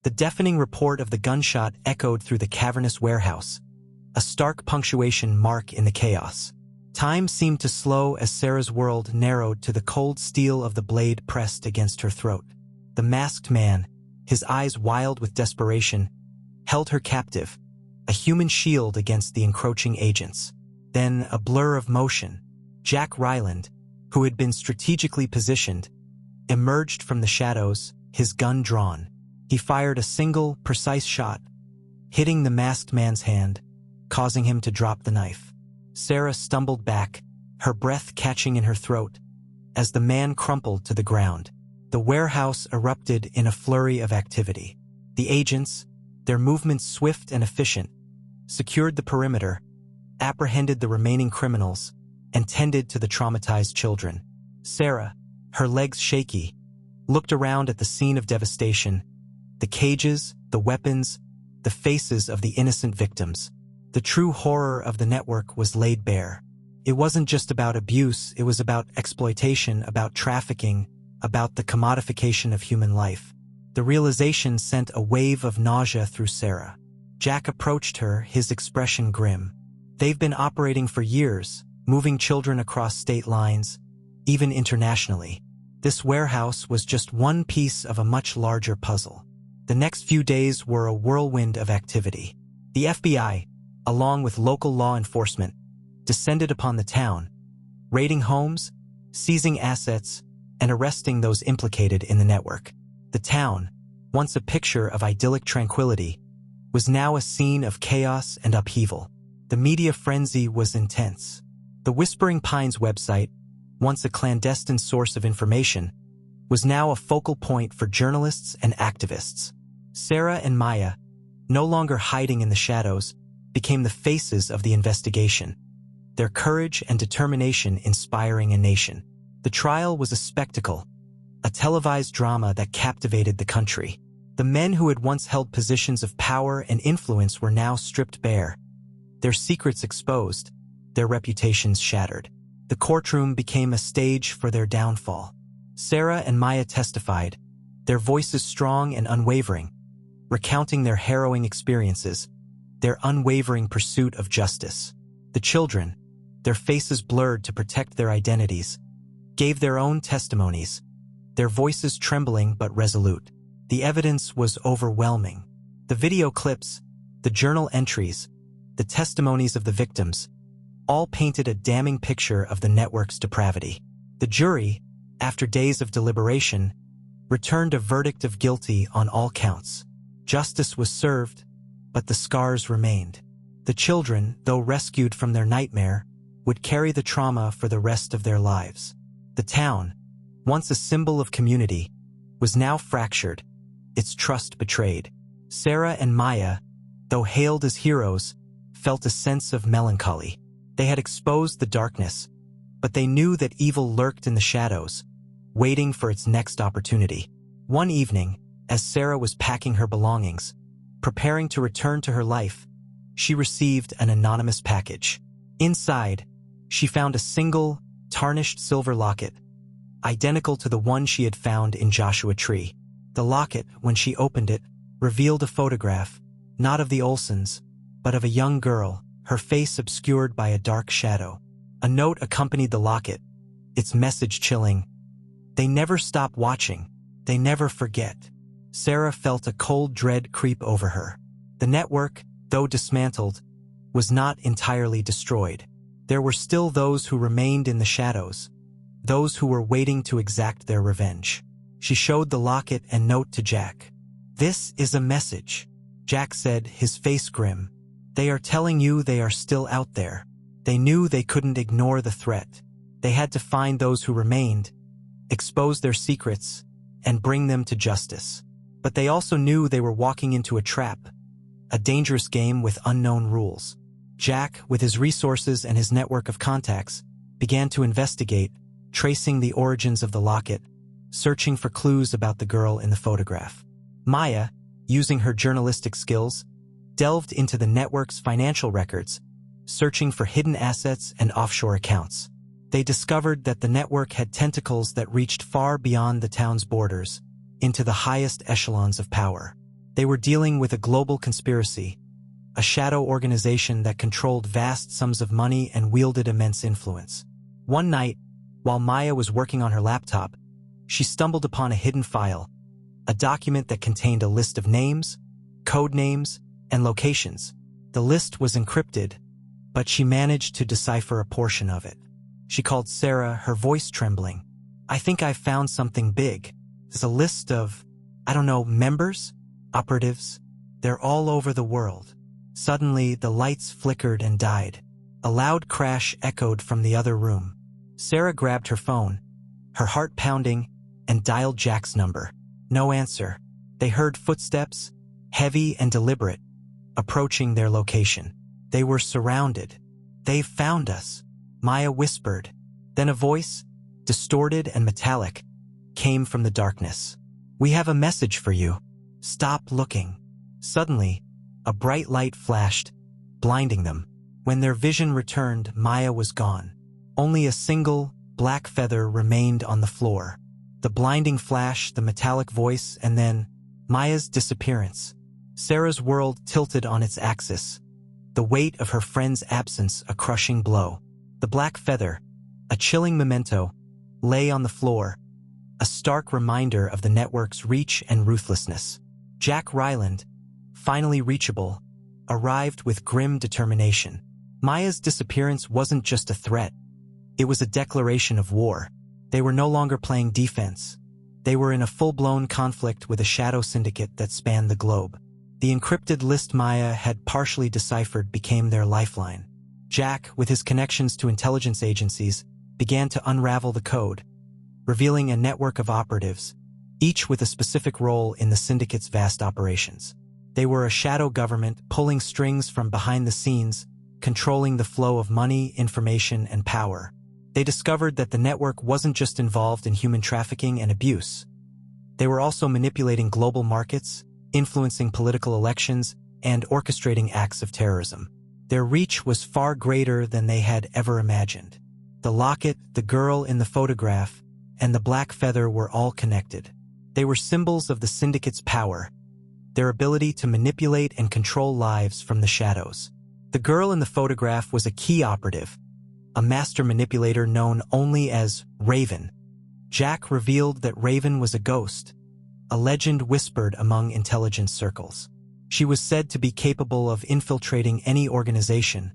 The deafening report of the gunshot echoed through the cavernous warehouse, a stark punctuation mark in the chaos. Time seemed to slow as Sarah's world narrowed to the cold steel of the blade pressed against her throat. The masked man, his eyes wild with desperation, held her captive, a human shield against the encroaching agents. Then, a blur of motion, Jack Ryland, who had been strategically positioned, emerged from the shadows, his gun drawn. He fired a single, precise shot, hitting the masked man's hand, causing him to drop the knife. Sarah stumbled back, her breath catching in her throat, as the man crumpled to the ground. The warehouse erupted in a flurry of activity. The agents, their movements swift and efficient, secured the perimeter, apprehended the remaining criminals, and tended to the traumatized children. Sarah, her legs shaky, looked around at the scene of devastation, the cages, the weapons, the faces of the innocent victims. The true horror of the network was laid bare. It wasn't just about abuse, it was about exploitation, about trafficking, about the commodification of human life. The realization sent a wave of nausea through Sarah. Jack approached her, his expression grim. They've been operating for years, moving children across state lines, even internationally. This warehouse was just one piece of a much larger puzzle. The next few days were a whirlwind of activity. The FBI, along with local law enforcement, descended upon the town, raiding homes, seizing assets, and arresting those implicated in the network. The town, once a picture of idyllic tranquility, was now a scene of chaos and upheaval. The media frenzy was intense. The Whispering Pines website, once a clandestine source of information, was now a focal point for journalists and activists. Sarah and Maya, no longer hiding in the shadows, became the faces of the investigation, their courage and determination inspiring a nation. The trial was a spectacle, a televised drama that captivated the country. The men who had once held positions of power and influence were now stripped bare, their secrets exposed, their reputations shattered. The courtroom became a stage for their downfall. Sarah and Maya testified, their voices strong and unwavering, recounting their harrowing experiences, their unwavering pursuit of justice. The children, their faces blurred to protect their identities, gave their own testimonies, their voices trembling but resolute. The evidence was overwhelming. The video clips, the journal entries, the testimonies of the victims, all painted a damning picture of the network's depravity. The jury, after days of deliberation, returned a verdict of guilty on all counts. Justice was served, but the scars remained. The children, though rescued from their nightmare, would carry the trauma for the rest of their lives. The town, once a symbol of community, was now fractured, its trust betrayed. Sarah and Maya, though hailed as heroes, felt a sense of melancholy. They had exposed the darkness, but they knew that evil lurked in the shadows, waiting for its next opportunity. One evening, as Sarah was packing her belongings, preparing to return to her life, she received an anonymous package. Inside, she found a single, tarnished silver locket, identical to the one she had found in Joshua Tree. The locket, when she opened it, revealed a photograph, not of the Olsons, but of a young girl, her face obscured by a dark shadow. A note accompanied the locket, its message chilling. They never stop watching. They never forget. Sarah felt a cold dread creep over her. The network, though dismantled, was not entirely destroyed. There were still those who remained in the shadows, those who were waiting to exact their revenge. She showed the locket and note to Jack. "This is a message," Jack said, his face grim. "They are telling you they are still out there." They knew they couldn't ignore the threat. They had to find those who remained, expose their secrets, and bring them to justice. But they also knew they were walking into a trap, a dangerous game with unknown rules. Jack, with his resources and his network of contacts, began to investigate, tracing the origins of the locket, searching for clues about the girl in the photograph. Maya, using her journalistic skills, delved into the network's financial records, searching for hidden assets and offshore accounts. They discovered that the network had tentacles that reached far beyond the town's borders, into the highest echelons of power. They were dealing with a global conspiracy, a shadow organization that controlled vast sums of money and wielded immense influence. One night, while Maya was working on her laptop, she stumbled upon a hidden file, a document that contained a list of names, code names, and locations. The list was encrypted, but she managed to decipher a portion of it. She called Sarah, her voice trembling. "I think I found something big. There's a list of, members, operatives. They're all over the world." Suddenly, the lights flickered and died. A loud crash echoed from the other room. Sarah grabbed her phone, her heart pounding, and dialed Jack's number. No answer. They heard footsteps, heavy and deliberate, approaching their location. They were surrounded. "They've found us," Maya whispered. Then a voice, distorted and metallic, came from the darkness. "We have a message for you. Stop looking." Suddenly, a bright light flashed, blinding them. When their vision returned, Maya was gone. Only a single, black feather remained on the floor. The blinding flash, the metallic voice, and then Maya's disappearance. Sarah's world tilted on its axis, the weight of her friend's absence a crushing blow. The black feather, a chilling memento, lay on the floor, a stark reminder of the network's reach and ruthlessness. Jack Ryland, finally reachable, arrived with grim determination. Maya's disappearance wasn't just a threat. It was a declaration of war. They were no longer playing defense. They were in a full-blown conflict with a shadow syndicate that spanned the globe. The encrypted list Maya had partially deciphered became their lifeline. Jack, with his connections to intelligence agencies, began to unravel the code, revealing a network of operatives, each with a specific role in the syndicate's vast operations. They were a shadow government pulling strings from behind the scenes, controlling the flow of money, information, and power. They discovered that the network wasn't just involved in human trafficking and abuse. They were also manipulating global markets, influencing political elections, and orchestrating acts of terrorism. Their reach was far greater than they had ever imagined. The locket, the girl in the photograph, and the black feather were all connected. They were symbols of the syndicate's power, their ability to manipulate and control lives from the shadows. The girl in the photograph was a key operative, a master manipulator known only as Raven. Jack revealed that Raven was a ghost, a legend whispered among intelligence circles. She was said to be capable of infiltrating any organization,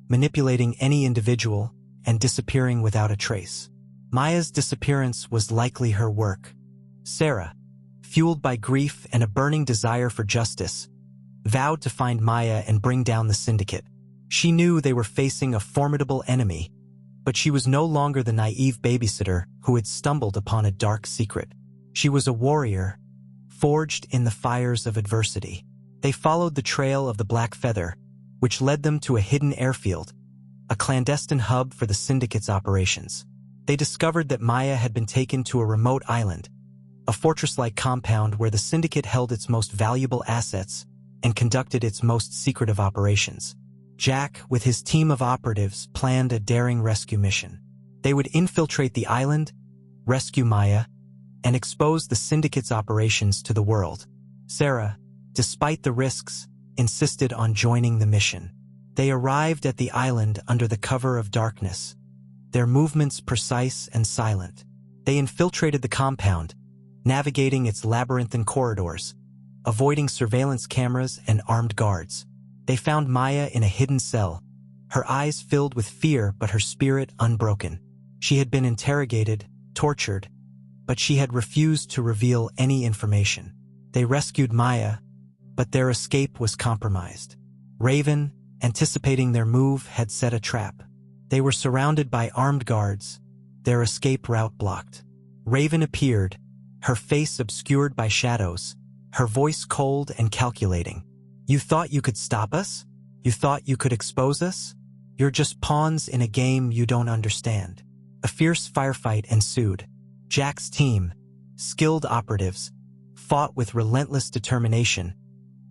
manipulating any individual, and disappearing without a trace. Maya's disappearance was likely her work. Sarah, fueled by grief and a burning desire for justice, vowed to find Maya and bring down the syndicate. She knew they were facing a formidable enemy, but she was no longer the naive babysitter who had stumbled upon a dark secret. She was a warrior, forged in the fires of adversity. They followed the trail of the black feather, which led them to a hidden airfield, a clandestine hub for the syndicate's operations. They discovered that Maya had been taken to a remote island, a fortress-like compound where the syndicate held its most valuable assets and conducted its most secretive operations. Jack, with his team of operatives, planned a daring rescue mission. They would infiltrate the island, rescue Maya, and expose the syndicate's operations to the world. Sarah, despite the risks, insisted on joining the mission. They arrived at the island under the cover of darkness, their movements precise and silent. They infiltrated the compound, navigating its labyrinthine corridors, avoiding surveillance cameras and armed guards. They found Maya in a hidden cell, her eyes filled with fear but her spirit unbroken. She had been interrogated, tortured, but she had refused to reveal any information. They rescued Maya, but their escape was compromised. Raven, anticipating their move, had set a trap. They were surrounded by armed guards, their escape route blocked. Raven appeared, her face obscured by shadows, her voice cold and calculating. "You thought you could stop us? You thought you could expose us? You're just pawns in a game you don't understand." A fierce firefight ensued. Jack's team, skilled operatives, fought with relentless determination,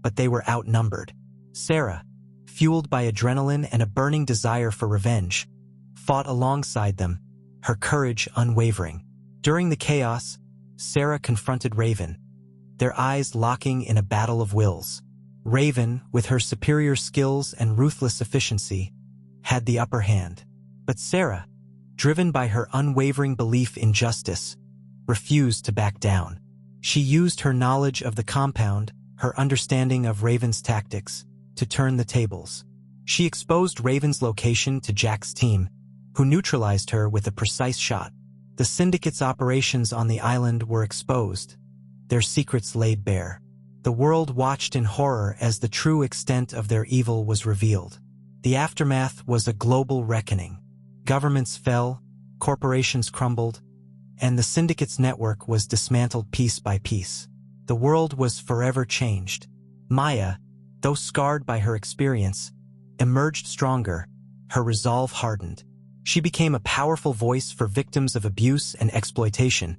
but they were outnumbered. Sarah, fueled by adrenaline and a burning desire for revenge, fought alongside them, her courage unwavering. During the chaos, Sarah confronted Raven, their eyes locking in a battle of wills. Raven, with her superior skills and ruthless efficiency, had the upper hand. But Sarah, driven by her unwavering belief in justice, refused to back down. She used her knowledge of the compound, her understanding of Raven's tactics, to turn the tables. She exposed Raven's location to Jack's team, who neutralized her with a precise shot. The syndicate's operations on the island were exposed, their secrets laid bare. The world watched in horror as the true extent of their evil was revealed. The aftermath was a global reckoning. Governments fell, corporations crumbled, and the syndicate's network was dismantled piece by piece. The world was forever changed. Maya, though scarred by her experience, emerged stronger, her resolve hardened. She became a powerful voice for victims of abuse and exploitation,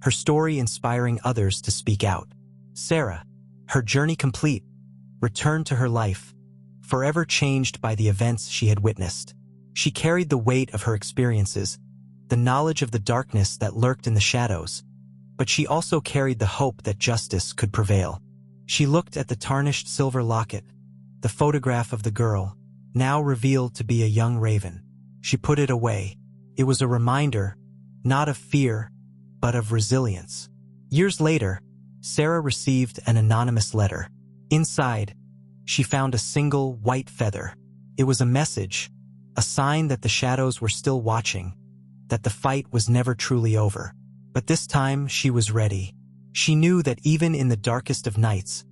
her story inspiring others to speak out. Sarah, her journey complete, returned to her life, forever changed by the events she had witnessed. She carried the weight of her experiences, the knowledge of the darkness that lurked in the shadows, but she also carried the hope that justice could prevail. She looked at the tarnished silver locket, the photograph of the girl, now revealed to be a young Raven. She put it away. It was a reminder, not of fear, but of resilience. Years later, Sarah received an anonymous letter. Inside, she found a single white feather. It was a message, a sign that the shadows were still watching, that the fight was never truly over. But this time she was ready. She knew that even in the darkest of nights,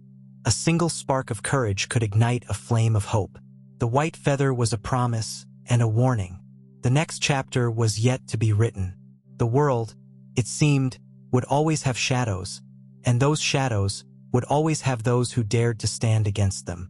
a single spark of courage could ignite a flame of hope. The white feather was a promise and a warning. The next chapter was yet to be written. The world, it seemed, would always have shadows, and those shadows would always have those who dared to stand against them.